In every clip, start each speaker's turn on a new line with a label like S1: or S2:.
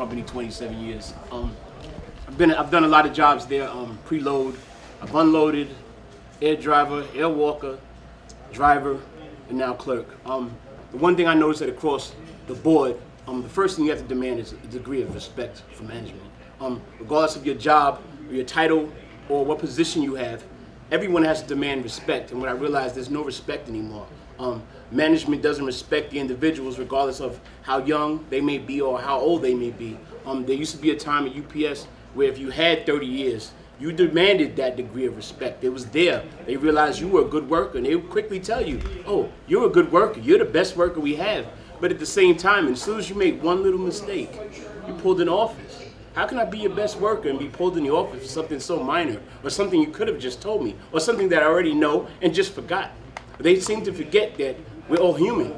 S1: company 27 years. I've done a lot of jobs there. Preload, I've unloaded, air driver, air walker, driver, and now clerk. The one thing I noticed that across the board, the first thing you have to demand is a degree of respect for management. Regardless of your job, or your title, or what position you have, everyone has to demand respect. And when I realized there's no respect anymore. Management doesn't respect the individuals regardless of how young they may be or how old they may be. There used to be a time at UPS where if you had 30 years, you demanded that degree of respect. It was there. They realized you were a good worker, and they would quickly tell you, oh, you're a good worker. You're the best worker we have. But at the same time, as soon as you make one little mistake, you're pulled in office. How can I be your best worker and be pulled in the office for something so minor, or something you could have just told me, or something that I already know and just forgot? They seem to forget that we're all human.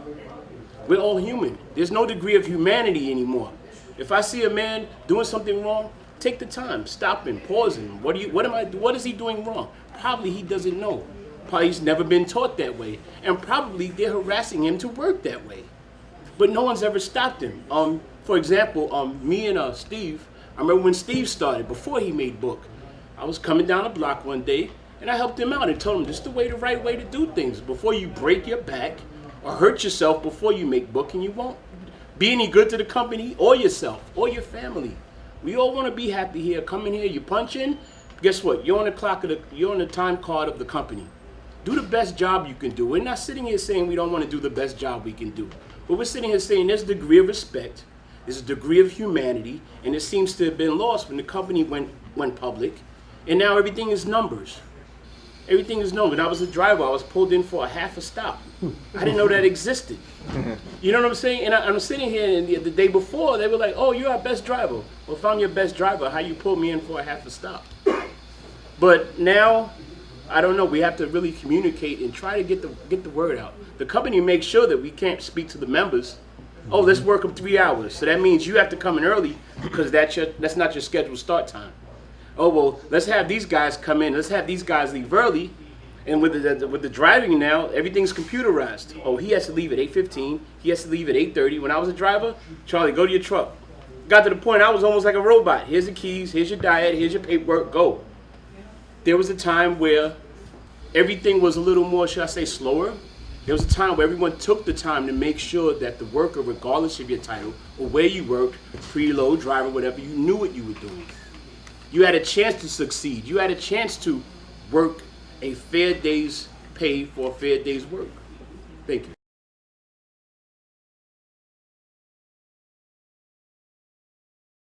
S1: We're all human. There's no degree of humanity anymore. If I see a man doing something wrong, take the time, stop him, pause him. What is he doing wrong? Probably he doesn't know. Probably he's never been taught that way. And probably they're harassing him to work that way. But no one's ever stopped him. For example, me and Steve, I remember when Steve started, before he made book, I was coming down the block one day and I helped him out and told him this is the right way to do things. Before you break your back or hurt yourself before you make book, and you won't be any good to the company or yourself or your family. We all want to be happy here. Come in here, you punch in. Guess what? You're on the clock you're on the time card of the company. Do the best job you can do. We're not sitting here saying we don't want to do the best job we can do. But we're sitting here saying there's a degree of respect, there's a degree of humanity, and it seems to have been lost when the company went public, and now everything is numbers. Everything is known. When I was a driver, I was pulled in for a half a stop. I didn't know that existed. You know what I'm saying? And I'm sitting here, and the day before, they were like, oh, you're our best driver. Well, if I'm your best driver, how you pull me in for a half a stop? But now, I don't know. We have to really communicate and try to get the word out. The company makes sure that we can't speak to the members. Oh, let's work them 3 hours. So that means you have to come in early because that's not your scheduled start time. Oh, well, let's have these guys come in. Let's have these guys leave early. And with the driving now, everything's computerized. Oh, he has to leave at 8:15. He has to leave at 8:30. When I was a driver, Charlie, go to your truck. Got to the point I was almost like a robot. Here's the keys. Here's your diet. Here's your paperwork. Go. There was a time where everything was a little more, should I say, slower. There was a time where everyone took the time to make sure that the worker, regardless of your title or where you worked, preload, driver, whatever, you knew what you were doing. You had a chance to succeed. You had a chance to work a fair day's pay for a fair day's work. Thank you.